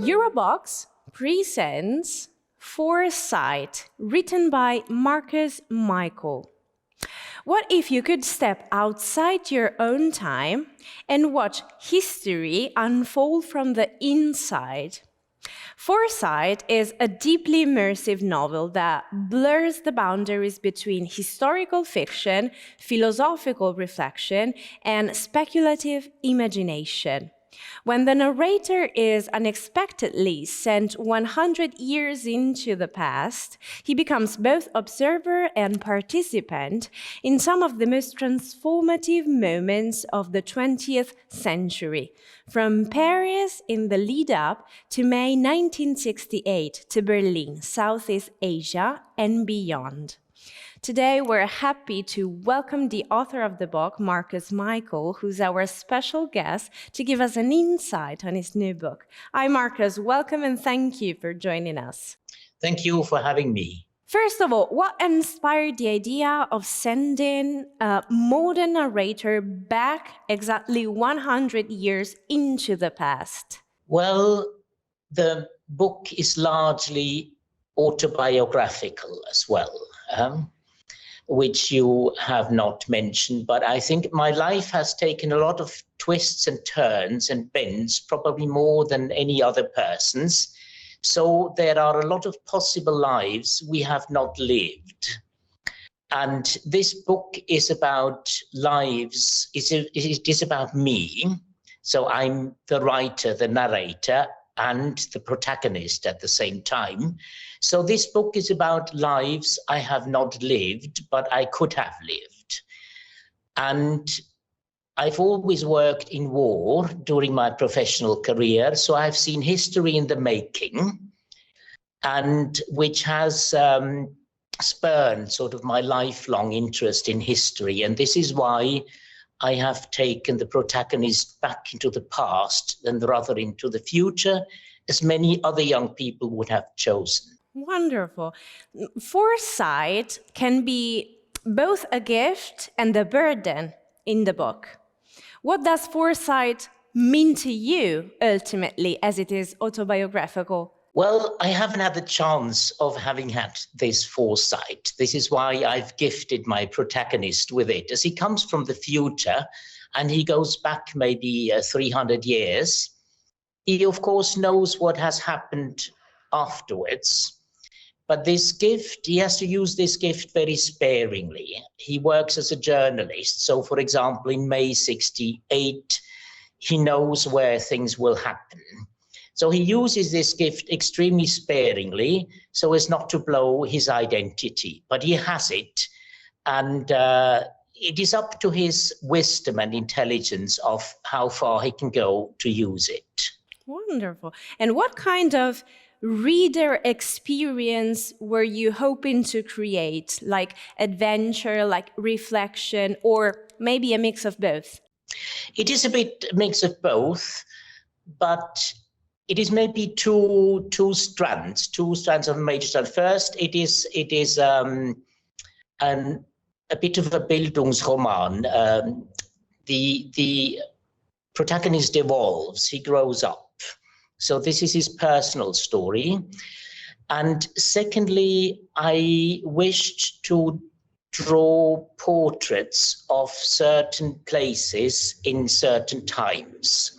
Eurobox presents Foresight, written by Markus Michael. What if you could step outside your own time and watch history unfold from the inside? Foresight is a deeply immersive novel that blurs the boundaries between historical fiction, philosophical reflection, and speculative imagination. When the narrator is unexpectedly sent 100 years into the past, he becomes both observer and participant in some of the most transformative moments of the 20th century, from Paris in the lead-up to May 1968 to Berlin, Southeast Asia, and beyond. Today, we're happy to welcome the author of the book, Markus Michael, who's our special guest, to give us an insight on his new book. Hi, Markus. Welcome and thank you for joining us. Thank you for having me. First of all, what inspired the idea of sending a modern narrator back exactly 100 years into the past? Well, the book is largely autobiographical as well. Which you have not mentioned, but I think my life has taken a lot of twists and turns and bends, probably more than any other person's. So there are a lot of possible lives we have not lived. And this book is about lives, it is about me. So I'm the writer, the narrator, and the protagonist at the same time. So this book is about lives I have not lived, but I could have lived. And I've always worked in war during my professional career, so I've seen history in the making, and which has spurred sort of my lifelong interest in history. And this is why I have taken the protagonist back into the past and rather into the future, as many other young people would have chosen. Wonderful. Foresight can be both a gift and a burden in the book. What does foresight mean to you, ultimately, as it is autobiographical? Well, I haven't had the chance of having had this foresight. This is why I've gifted my protagonist with it, as he comes from the future and he goes back maybe 300 years. He, of course, knows what has happened afterwards. But this gift, he has to use this gift very sparingly. He works as a journalist. So, for example, in May 68, he knows where things will happen. So he uses this gift extremely sparingly so as not to blow his identity. But he has it. And it is up to his wisdom and intelligence of how far he can go to use it. Wonderful. And what kind of reader experience were you hoping to create? Like adventure, like reflection, or maybe a mix of both? It is a bit a mix of both, but it is maybe two strands of a major strand. First, it is a bit of a Bildungsroman. The protagonist evolves, he grows up. So this is his personal story. And secondly, I wished to draw portraits of certain places in certain times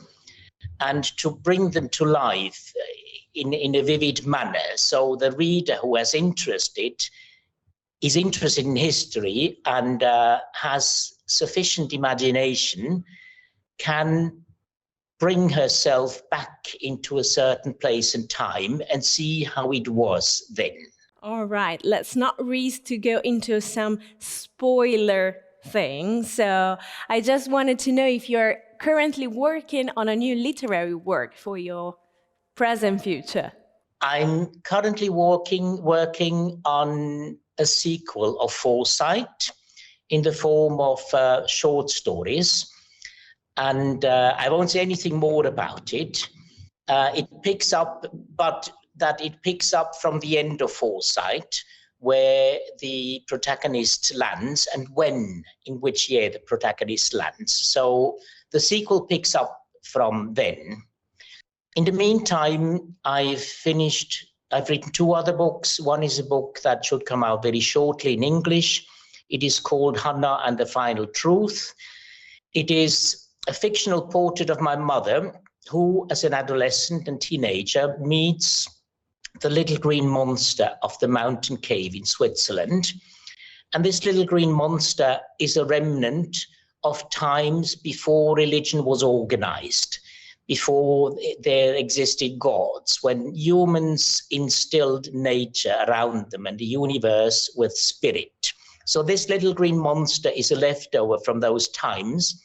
and to bring them to life in a vivid manner. So the reader who is interested in history and has sufficient imagination can bring herself back into a certain place and time and see how it was then. All right, let's not risk to go into some spoiler things. So I just wanted to know if you're currently working on a new literary work for your present future. I'm currently working on a sequel of Foresight in the form of short stories. And I won't say anything more about it. It picks up from the end of Foresight, where the protagonist lands and in which year the protagonist lands. So the sequel picks up from then. In the meantime, I've written 2 other books. One is a book that should come out very shortly in English. It is called Hannah and the Final Truth. It is a fictional portrait of my mother, who, as an adolescent and teenager, meets the little green monster of the mountain cave in Switzerland. And this little green monster is a remnant of times before religion was organized, before there existed gods, when humans instilled nature around them and the universe with spirit. So this little green monster is a leftover from those times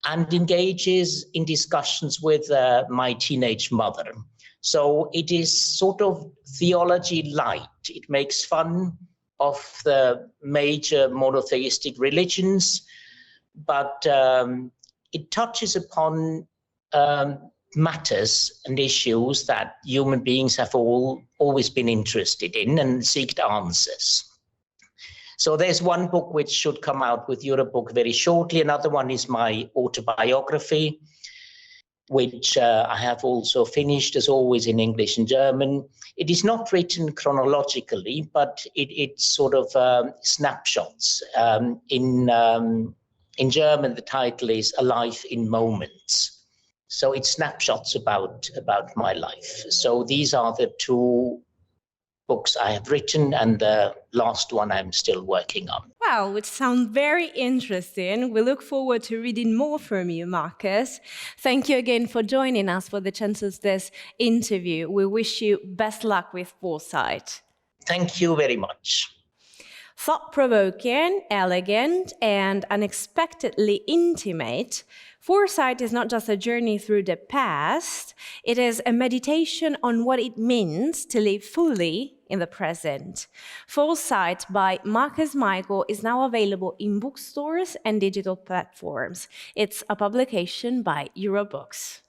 and engages in discussions with my teenage mother. So it is sort of theology light. It makes fun of the major monotheistic religions, but it touches upon matters and issues that human beings have always been interested in and seeked answers. So there's one book which should come out with your book very shortly. Another one is my autobiography, which I have also finished, as always, in English and German. It is not written chronologically, but it's sort of snapshots. In German, the title is A Life in Moments. So it's snapshots about my life. So these are the 2 books I have written, and the last one I'm still working on. Well, which sounds very interesting. We look forward to reading more from you, Markus. Thank you again for joining us for the chance of this interview. We wish you best luck with Foresight. Thank you very much. Thought-provoking, elegant, and unexpectedly intimate, Foresight is not just a journey through the past, it is a meditation on what it means to live fully in the present. Foresight by Markus Michael is now available in bookstores and digital platforms. It's a publication by Eurobooks.